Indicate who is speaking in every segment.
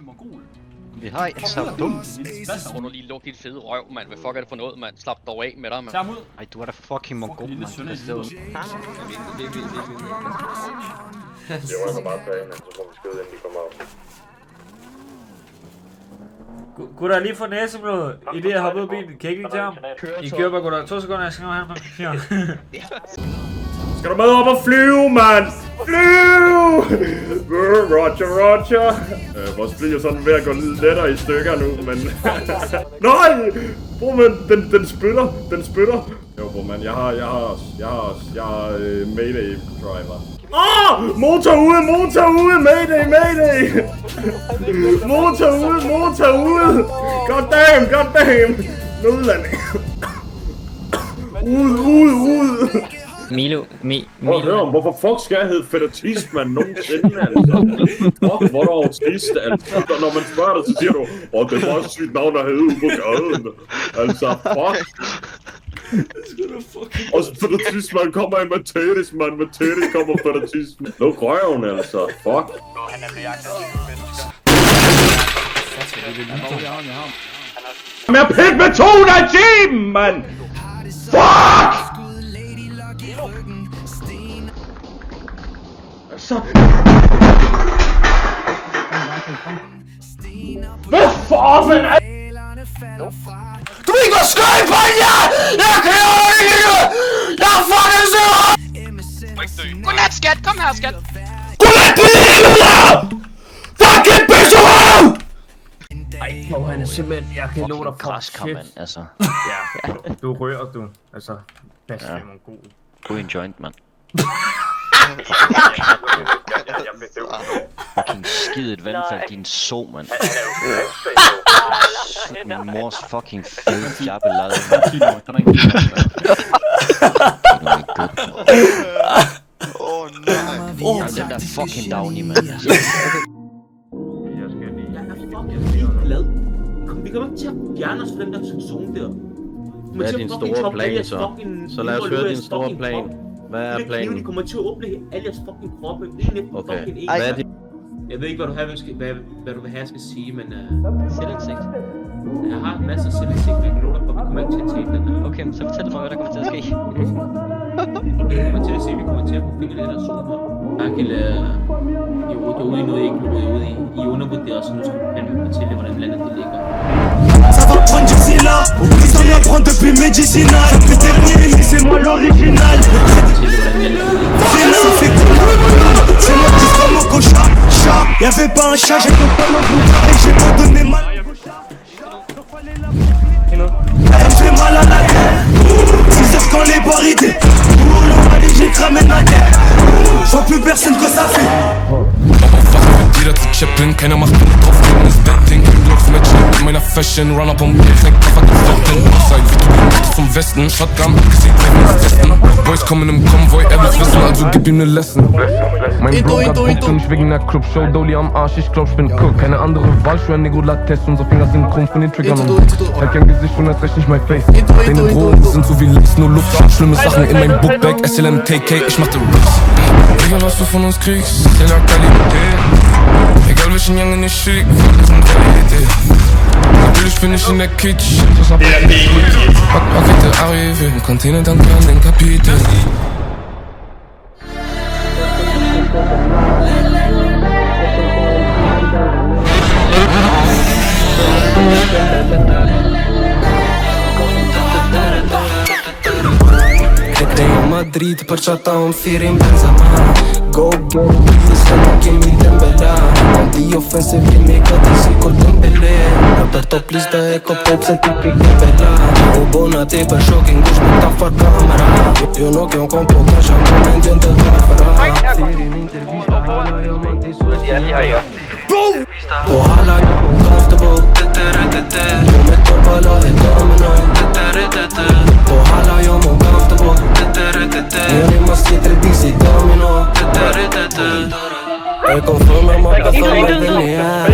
Speaker 1: Mogul.
Speaker 2: Vi har ikke så dumt.
Speaker 3: Må du lige lukke dit fede røv, mand. Hvad fuck er det for noget, mand? Slap dog af med dig, mand.
Speaker 1: Tag ham ud.
Speaker 2: Ej, du er da fucking mongol,
Speaker 1: Lille
Speaker 2: mand.
Speaker 1: sønne
Speaker 2: Det
Speaker 1: i livet.
Speaker 4: Det var så meget planen, så får vi skød, inden de kommer op.
Speaker 5: Gutter, lige for næseblod. I det, jeg hoppede ud af bilen. Kan I ikke lige tage ham? I kører bare, gutter. 2 sekunder, jeg skal nå ham.
Speaker 4: Skal du med op og flyve, mand? Flyve! Roger, Roger. Vores fly er sådan ved at gå lettere i stykker nu, men... Nej! Bro, men den spytter. Den spytter. Jo, bro, man, jeg har Mayday driver. Motor ude, motor ude! Mayday, Mayday! Motor ude! God damn! Nødlanding. Ud!
Speaker 6: Milo.
Speaker 4: Hør om, hvorfor fuck skal jeg hedde fetotist, man nogensinde, altså? Fuck, hvor er du autist, altså? Når man spørger dig, så siger du, det er bare så sygt navn, der hedder ude på gaden. Altså, fuck. Og så fetotist, man kommer i Materis, man. Materis kommer fetotist. Luk røven, altså. Fuck.
Speaker 7: Han er blevet jagtet af 20 mennesker.
Speaker 4: Jeg er pænt med 200 team, mand! Fuck! Så... Hvad for en er... Du er ikke skøj på jer! Jeg kan ikke! Jeg er fucking sur!
Speaker 3: Godnat, skat! Kom her, skat!
Speaker 4: Godnat, helvede! Fucking pisserøv!
Speaker 5: Ej, han er simpelthen... Jeg kan love dig for
Speaker 2: Græskar, mand, altså.
Speaker 5: Ja, du rører, du. Altså, pas det god.
Speaker 2: God en joint, mand. Fucking skidet vandfald, din so, mand. Min mors fucking fede jabbelade.
Speaker 8: Åh nej.
Speaker 2: Den der fucking Downy, mand.
Speaker 9: Glad. Vi kommer ikke til at fjerne os fra den der zone der.
Speaker 10: Hvad er din store plan så? Så lad os høre din store plan. Hvad er planen?
Speaker 9: De kommer til at åbne alle jeres fucking kroppe.
Speaker 10: Okay. Hvad er din...
Speaker 9: Jeg ved ikke, hvad du vil have, jeg skal sige, men...
Speaker 3: Selvindsigt.
Speaker 9: Jeg har masser af selvindsigt, men jeg kan love dig for, vi kommer ikke til at tabe den her.
Speaker 3: Okay, så fortæl mig, hvad der kommer til at ske.
Speaker 9: Vi kommer til at se, vi kommer til at få fingrene i den her zone her. Akil, I er ude i noget, I ikke er ude i. I undervurderer, så nu skal vi fortælle, hvordan landet det ligger.
Speaker 11: Ça va prendre du Zilla, ils en apprennent depuis Medicinal. Péter le nez, c'est moi l'original. Ça fait c'est moi qui prends mon cocha. Y'avait pas un chat, j'ai pas mon bouton et j'ai pas donné mal. Elle me fait mal à la tête. 6 heures quand les barrières. Pour le Mali, j'ai cramé ma tête. J'vois plus personne que ça fait.
Speaker 12: Jeder zu chippen, keiner macht Druck drauf, geben das Betting, kein Glücksmatch mit meiner Fashion, Run up und Knick, Kaffer geflochten, Offside, wie du vom Westen, Shotgun, gesehen, kein Testen, Boys kommen im Konvoi, er will's wissen, also gib ihm ne Lesson. Mein Bro hat Punkte nicht wegen der Clubshow, Dolly am Arsch, ich glaub, ich bin Cook, keine andere Wahl, schwer Nego Lattes, unsere Finger sind krumm von den Triggern und halt kein Gesicht und erst recht nicht mein Face. Deine Drogen sind so wie Licks, nur Luft, schlimme Sachen in mein Bookbag, SLM, TK, ich mach den Rips. Egal was du von uns kriegst, c'est la Qualität. Egal welchen Junge nicht schick, wir sind Qualität. Natürlich bin ich in der Kitsch. Pakete arrivé, im Container danke an den Kapitän. Madrid, perciò un fiere in Benzema. Go, se non che mi tembela. Quanti offensive che mi cadi col Dembélé. Per top lista e cop se ti che bella. O buona te per show che ingush mi ta far camera. Io no che un compo che c'ha un ambiente da farà. Fieri in intervista, hala io manti su Ojalá yo comfortable. Yo metto il palo e domino. Ojalá yo comfortable. Io rimasti 3 busy domino. E conforme am apăsat mai venia.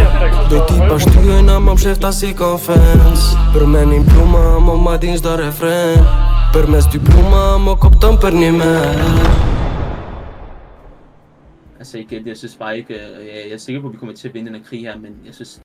Speaker 12: Do tipa știu eu n-am șefta si confens. Per me in pluma am o adins doar refren. Per me sti pluma am o coptăm per nimeni.
Speaker 9: Altså igen, jeg synes bare ikke, jeg er sikker på, at vi kommer til at vinde den her krig her, men jeg synes